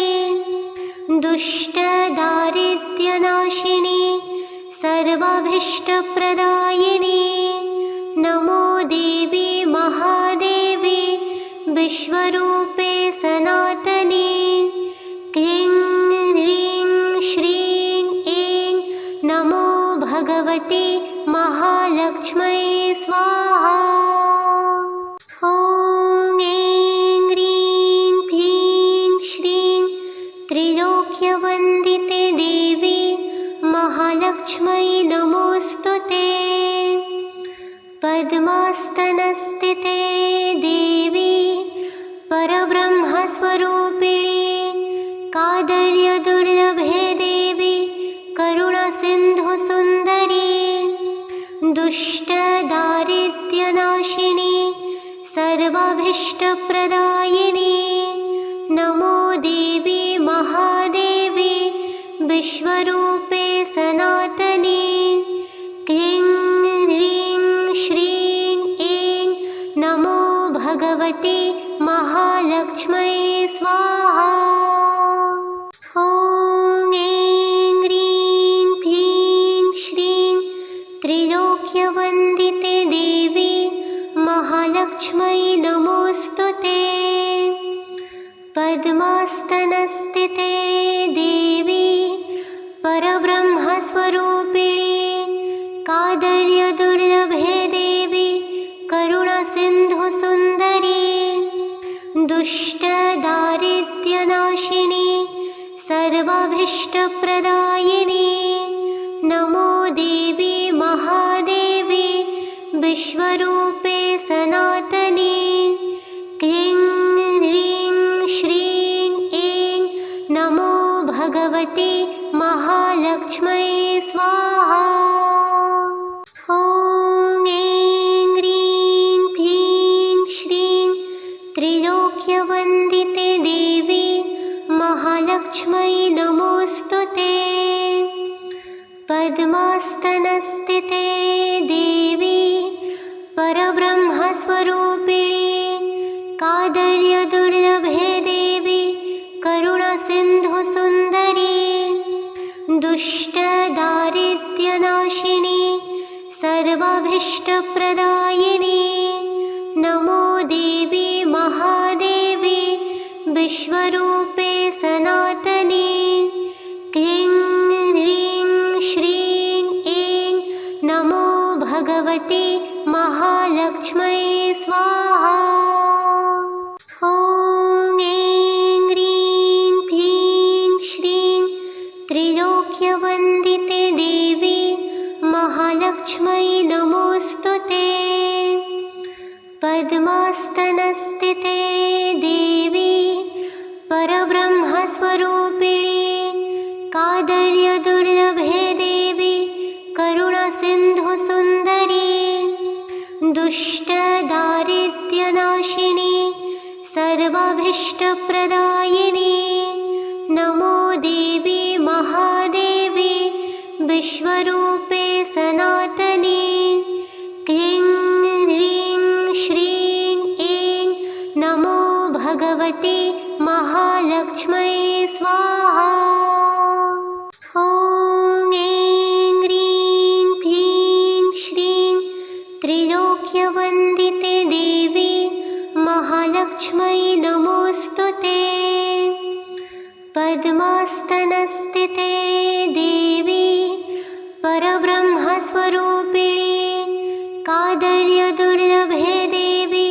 A: दुष्टदारिद्र्यनाशिनी सर्वाभीष्टप्रदायिनी नमो देवी महादेवी विश्वरूपे सनातनी क्लीं ह्रीं श्रीं ऐं नमो भगवती महालक्ष्मै स्वाहा। ॐ ऐं ह्रीं क्लीं श्रीं त्रिलोक्यवन्दिते देवी महालक्ष्मै नमोऽस्तुते। पद्मास्तनस्थिते देवी परब्रह्मस्वरूपिणी कादर्यदुर्लभे देवी करुणसिन्धुसुन्दरी दुष्टदारिद्र्यनाशिनी सर्वाभीष्टप्रदायिनी नमो देवी महादेवी विश्वरूपे सनातनी क्लीं ह्रीं श्रीं ऐं नमो भगवती महालक्ष्मै स्वाहा। ॐ ऐं ह्रीं क्लीं श्रीं त्रिलोक्यवन्दिते देवी महालक्ष्मै नमोऽस्तुते। पद्मास्तनस्थिते देवी परब्रह्मस्वरूपिणी कादर्यदुर्लभे देवी करुणसिन्धुसुन्दरी दुष्टदारिद्र्यनाशिनी सर्वाभीष्टप्रदायिनी नमो देवी महादेवी विश्वरूपे सनातनी क्लीं ह्रीं श्रीं ऐं नमो भगवती महालक्ष्मै स्वाहा। ॐ ऐं ह्रीं क्लीं श्रीं त्रिलोक्यवन्दिते देवी महालक्ष्मै नमोऽस्तुते। पद्मास्तनस्थिते देवी परब्रह्मस्वरूपिणी कादर्यदुर्लभे देवी करुणसिन्धुसुन्दरी दुष्टदारिद्र्यनाशिनी सर्वाभीष्टप्रदायिनी नमो देवी महादेवी विश्वरूपे सनातनी क्लीं ह्रीं श्रीं ऐं नमो भगवती महालक्ष्मै स्वाहा। ॐ ऐं ह्रीं क्लीं श्रीं त्रिलोक्यवन्दिते देवी महालक्ष्मै नमोऽस्तुते। पद्मासनस्थिते देवी परब्रह्मस्वरूपिणी कादर्यदुर्लभे देवी करुणासिन्धुसुन्दरी दुष्टदारिद्र्यनाशिनी सर्वाभीष्टप्रदायिनी नमो देवी महादेवी विश्वरूपे सनातनी क्लीं ह्रीं श्रीं ऐं नमो भगवती महालक्ष्मै स्वाहा। ॐ ऐं ह्रीं क्लीं श्रीं त्रिलोक्यवन्दिते देवी महालक्ष्मै नमोऽस्तुते। पद्मासनस्थिते देवी परब्रह्मस्वरूपिणी कादर्यदुर्लभे देवी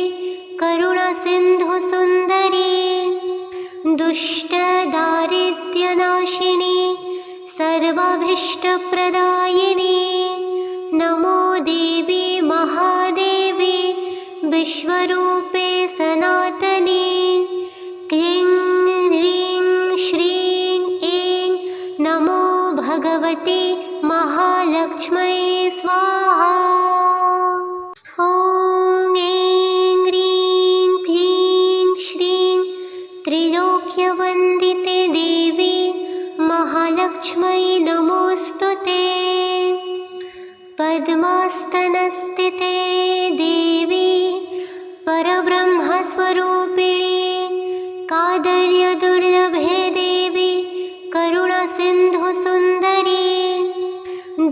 A: करुणासिन्धुसुन्दरी दुष्टदारिद्र्यनाशिनी सर्वाभीष्टप्रदायिनी नमो देवी महादेवी विश्वरूपे सनातनी क्लीं ह्रीं श्रीं ऐं नमो भगवती महालक्ष्मै स्वाहा। ॐ ऐं ह्रीं क्लीं श्रीं त्रिलोक्यवन्दिते देवी महालक्ष्मै नमोऽस्तुते। पद्मासनस्थिते देवी परब्रह्मस्वरूपिणी कादर्यदुर्लभे देवी करुणासिन्धुसुन्दरी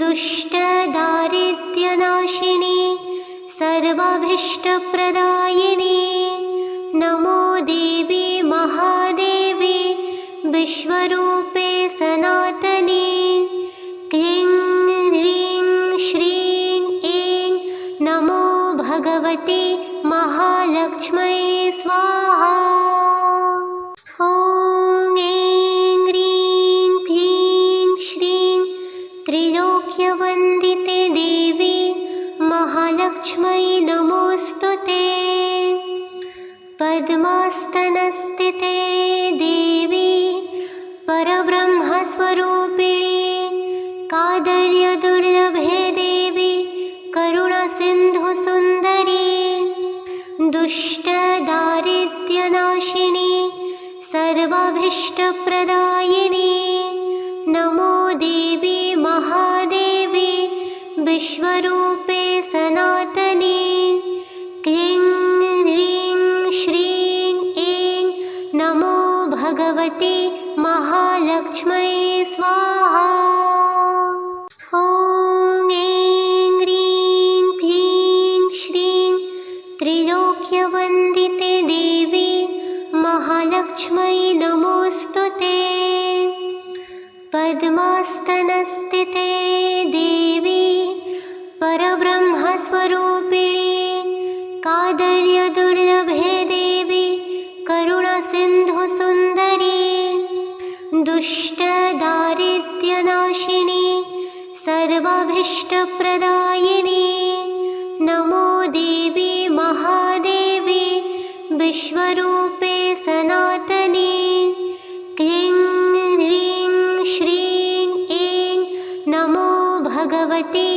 A: दुष्टदारिद्र्यनाशिनी सर्वाभीष्टप्रदायिनी नमो देवी महादेवी विश्वरूपे सनातनी क्लीं ह्रीं श्रीं ऐं नमो भगवती महालक्ष्मै स्वाहा। ॐ ऐं ह्रीं क्लीं श्रीं त्रिलोक्यवन्दिते देवी महालक्ष्मै नमोऽस्तुते। पद्मासनस्थिते देवी परब्रह्मस्वरूपिणी कादर्यदुर्लभे देवी करुणासिन्धुसुन्दरी दुष्टदारिद्र्यनाशिनी सर्वाभीष्टप्रदायिनी नमो देवी महादेवी विश्वरूपे सनातनी क्लीं ह्रीं श्रीं ऐं नमो भगवती महालक्ष्मै स्वाहा। ॐ ऐं ह्रीं क्लीं श्रीं त्रिलोक्यवन्दिते देवी महालक्ष्मै नमोऽस्तुते। पद्मासनस्थिते देवी परब्रह्मस्वरूपिणी कादर्यदुर्लभे देवी करुणासिन्धुसुन्दरी दुष्टदारिद्र्यनाशिनी सर्वाभीष्टप्रदायिनी नमो देवी महादेवी विश्वरूपे सनातनी क्लीं ह्रीं श्रीं ऐं नमो भगवती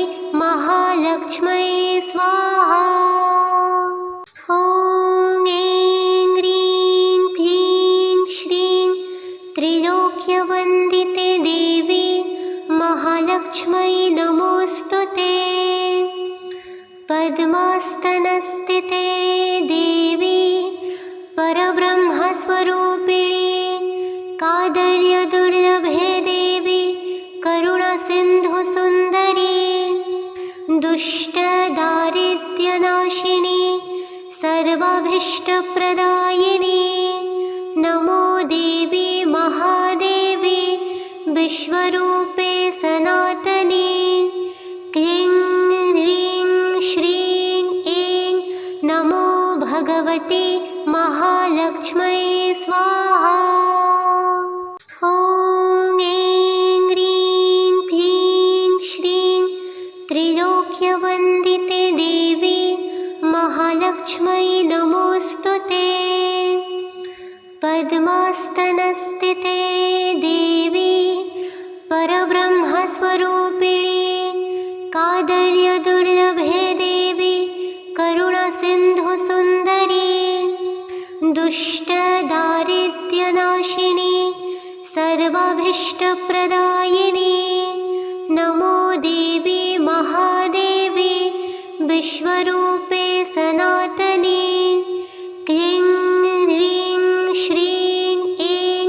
A: महालक्ष्मै स्वाहा। ॐ ऐं ह्रीं क्लीं श्रीं त्रिलोक्यवन्दिते देवी महालक्ष्मै नमोऽस्तुते। पद्मासनस्थिते देवी परब्रह्मस्वरूपिणी कादर्यदुर्लभे देवी करुणासिन्धुसुन्दरी दुष्टदारिद्र्यनाशिनी सर्वाभीष्टप्रदायिनी नमो देवी महादेवी विश्वरूपे सनातनी क्लीं ह्रीं श्रीं ऐं नमो भगवती महालक्ष्मै स्वाहा। ॐ ऐं ह्रीं क्लीं श्रीं त्रिलोक्यवन्दिते देवी महालक्ष्मै नमोऽस्तु पद्मास्तनस्थिते देवी परब्रह्मस्वरूपिणी कादर्यदुर्लभे देवी करुणसिन्धुसुन्दरी दुष्टदारिद्र्यनाशिनी सर्वाभीष्टप्रदायिनी नमो देवी महादेवी विश्वरूपे सनातनी क्लीं ह्रीं श्रीं ऐं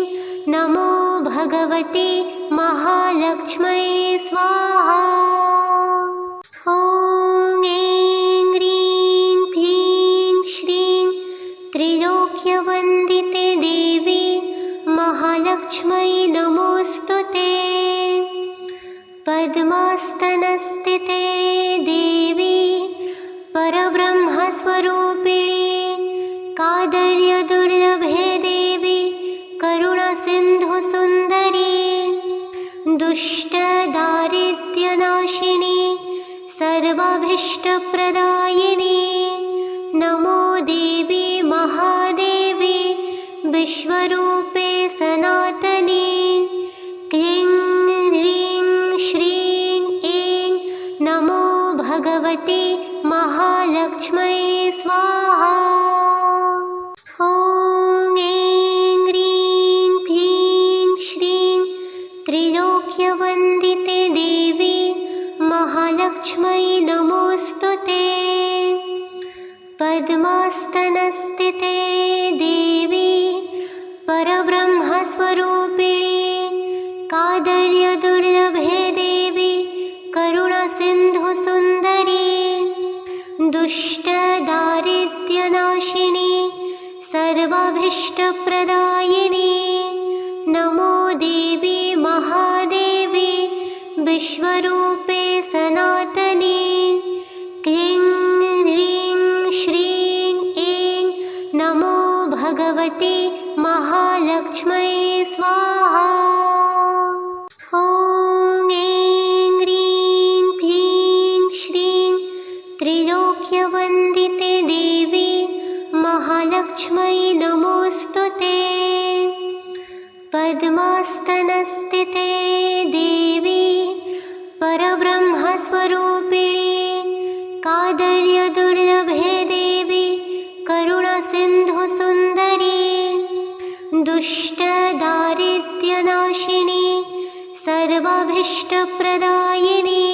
A: नमो भगवती महालक्ष्मै स्वाहा। ॐ ऐं ह्रीं क्लीं श्रीं त्रिलोक्यवन्दिते देवी महालक्ष्मै नमोऽस्तुते। पद्मास्तनस्थिते देवी परब्रह्मस्वरूपिणी कादर्यदुर्लभे देवी करुणसिन्धुसुन्दरी दुष्टदारिद्र्यनाशिनी सर्वाभीष्टप्रदायिनी नमो देवी महादेवी विश्वरूपे सनातनी क्लीं ह्रीं श्रीं ऐं नमो भगवती महालक्ष्मै स्वाहा। ॐ ऐं ह्रीं क्लीं श्रीं त्रिलोक्यवन्दिते देवी महालक्ष्मै नमोऽस्तुते। पद्मास्तनस्थिते देवी परब्रह्मस्वरूपिणी कादर्यदुर्लभे देवी करुणसिन्धुसुन्दरी दुष्टदारिद्र्यनाशिनी सर्वाभीष्टप्रदायिनी नमो देवी महादेवी विश्वरूपे सनातनी क्लीं ह्रीं श्रीं ऐं नमो भगवती महालक्ष्मै स्वाहा। ॐ ऐं ह्रीं क्लीं श्रीं त्रिलोक्यवन्दिते देवी महालक्ष्मै नमोऽस्तुते। पद्मास्तनस्थिते देवी परब्रह्मस्वरूपिणी कादर्यदुर्लभे देवी करुणसिन्धुसुन्दरी दुष्टदारिद्र्यनाशिनी सर्वाभीष्टप्रदायिनी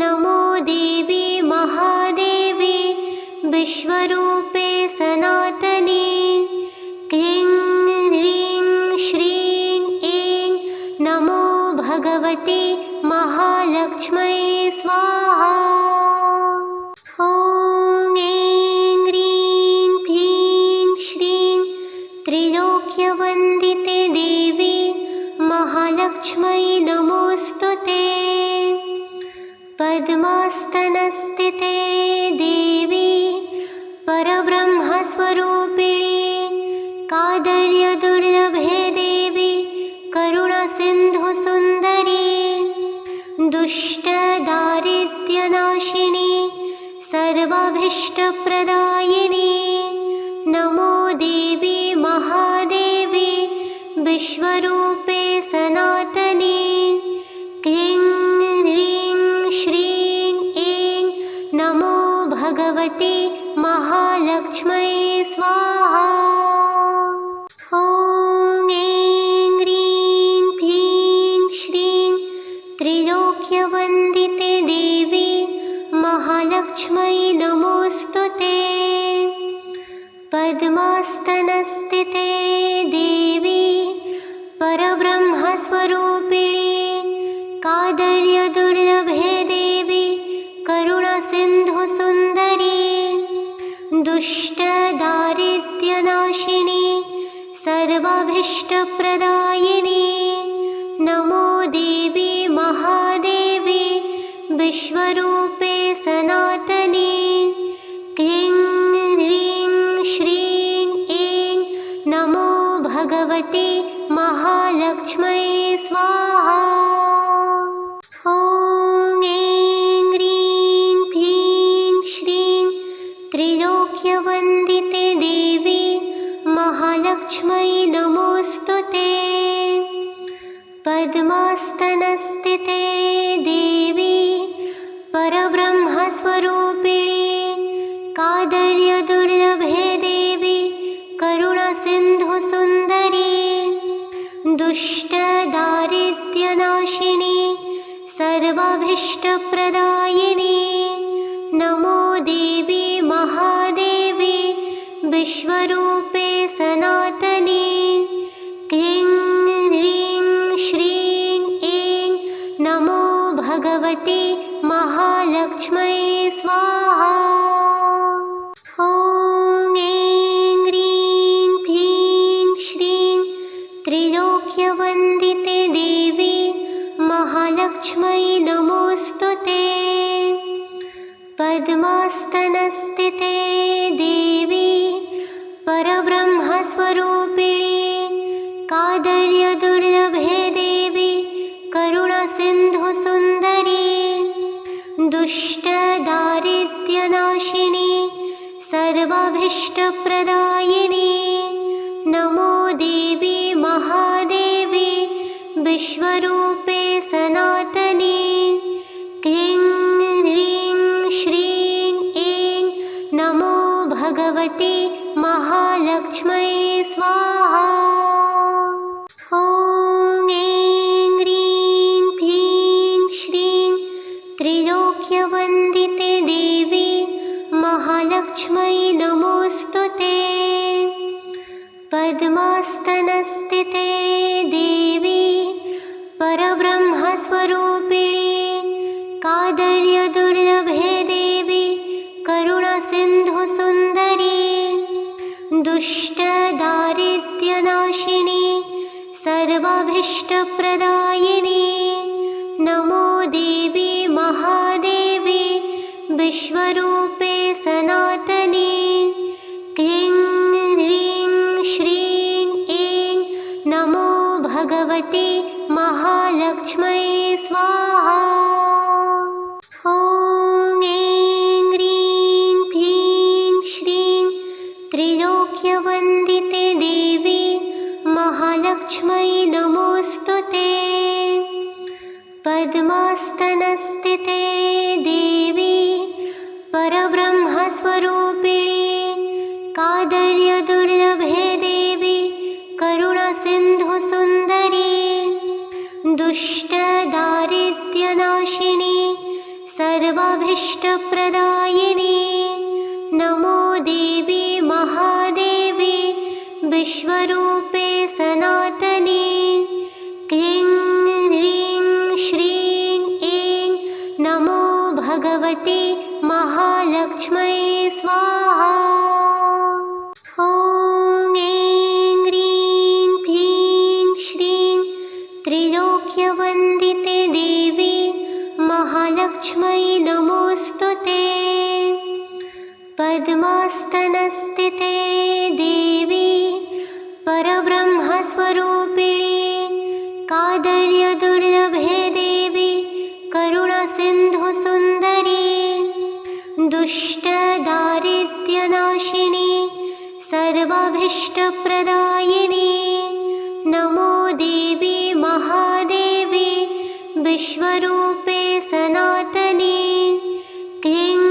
A: नमो देवी महादेवी विश्वरूपे सनातनी क्लीं ह्रीं श्रीं ऐं नमो भगवती महालक्ष्मै स्वाहा। ॐ ऐं ह्रीं क्लीं श्रीं त्रिलोक्यवन्दिते देवी महालक्ष्मै नमोऽस्तुते। पद्मास्तनस्थिते देवी परब्रह्मस्वरूपिणी कादर्यदुर्लभे देवी करुणसिन्धुसुन्दरी दुष्टदारिद्र्यनाशिनी सर्वाभीष्टप्रदायिनी नमो देवी महादेवी विश्वरूपे सनातनी क्लीं ह्रीं श्रीं ऐं नमो भगवती महालक्ष्मै स्वाहा। ॐ ऐं ह्रीं क्लीं श्रीं त्रिलोक्यवन्दिते देवी महालक्ष्मै नमोऽस्तुते। पद्मास्तनस्थिते देवी परब्रह्मस्वरूपिणी कादर्यदुर्लभे देवी करुणसिन्धुसुन्दरी दुष्टदारिद्र्यनाशिनी सर्वाभीष्टप्रदायिनी नमो देवी महादेवी विश्वरूपे सनातनी क्लीं ह्रीं श्रीं ऐं नमो भगवती महालक्ष्मै स्वाहा। ॐ ऐं ह्रीं क्लीं श्रीं त्रिलोक्यवन्दिते देवी महालक्ष्मै परब्रह्मस्तनस्थिते देवी परब्रह्मस्वरूपिणी कादर्यदुर्लभे देवी करुणासिन्धुसुन्दरी दुष्टदारिद्र्यनाशिनी सर्वाभीष्टप्रदायिनी नमो देवी महादेवी विश्वरूपे सनातनी क्लीं ह्रीं श्रीं ऐं नमो भगवती महालक्ष्मै स्वाहा। ॐ ऐं ह्रीं क्लीं श्रीं त्रिलोक्यवन्दिते देवी महालक्ष्मै नमोऽस्तुते। पद्मास्तनस्थिते देवी परब्रह्मस्वरूपिणी कादर्यदुर्लभे देवी करुणासिन्धुसुन्दरी दुष्टदारिद्र्यनाशिनी सर्वाभीष्टप्रदायिनी नमो देवी महादेवी विश्वरूपे सनातनी क्लीं ह्रीं श्रीं ऐं नमो भगवती महालक्ष्मै स्वाहा। ॐ ऐं ह्रीं क्लीं श्रीं त्रिलोक्यवन्दिते देवी महालक्ष्मै नमोऽस्तुते। पद्मास्तनस्थिते देवी परब्रह्मस्वरूपिणी कादर्यदुर्लभे देवी करुणासिन्धुसुन्दरी दुष्टदारिद्र्यनाशिनी सर्वाभीष्टप्रदायिनी नमो देवी महादेवी विश्वरूपे सनातनी क्लीं ह्रीं श्रीं ऐं नमो भगवती महालक्ष्मै स्वाहा। ॐ ऐं ह्रीं क्लीं श्रीं त्रिलोक्यवन्दिते देवी महालक्ष्मै नमोऽस्तुते। पद्मास्तनस्थिते देवी परब्रह्मस्वरूपिणी कादर्यदुर्लभे देवी करुणासिन्धुसुन्दरी दुष्टदारिद्र्यनाशिनी सर्वाभीष्टप्रदायिनी नमो देवी महादेवी विश्वरूपे सनातनी क्लीं ह्रीं श्रीं ऐं नमो भगवती महालक्ष्मै स्वाहा। ॐ ऐं ह्रीं क्लीं श्रीं त्रिलोक्यवन्दिते देवी महालक्ष्मै नमोऽस्तुते। पद्मास्तनस्थिते देवी परब्रह्मस्वरूपिणी कादर्यदुर्लभे देवी करुणासिन्धुसुन्दरी दुष्टदारिद्र्यनाशिनी सर्वाभीष्टप्रदायिनी नमो देवी महादेवी विश्वरूपे सनातनी क्लीं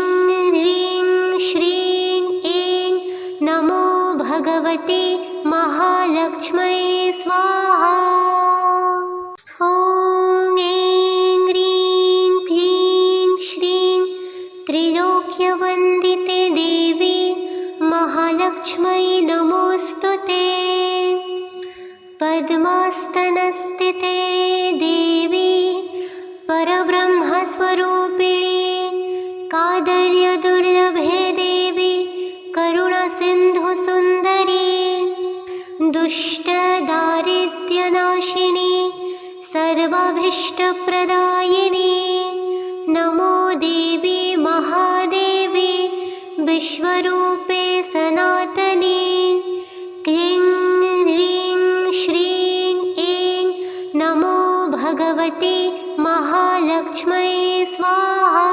A: ह्रीं श्रीं ऐं नमो भगवती महालक्ष्मै स्वाहा। ॐ ऐं ह्रीं क्लीं श्रीं त्रिलोक्यवन्दिते देवी महालक्ष्मै नमोऽस्तुते। पद्मास्तनस्थिते देवी परब्रह्मस्वरूपिणी कादर्यदुर्लभे देवी करुणासिन्धुसुन्दरी दुष्टदारिद्र्यनाशिनी सर्वाभीष्टप्रदायिनी नमो देवी महादेवी विश्वरूपे सनातनी क्लीं ह्रीं श्रीं ऐं नमो भगवती महालक्ष्मै स्वाहा।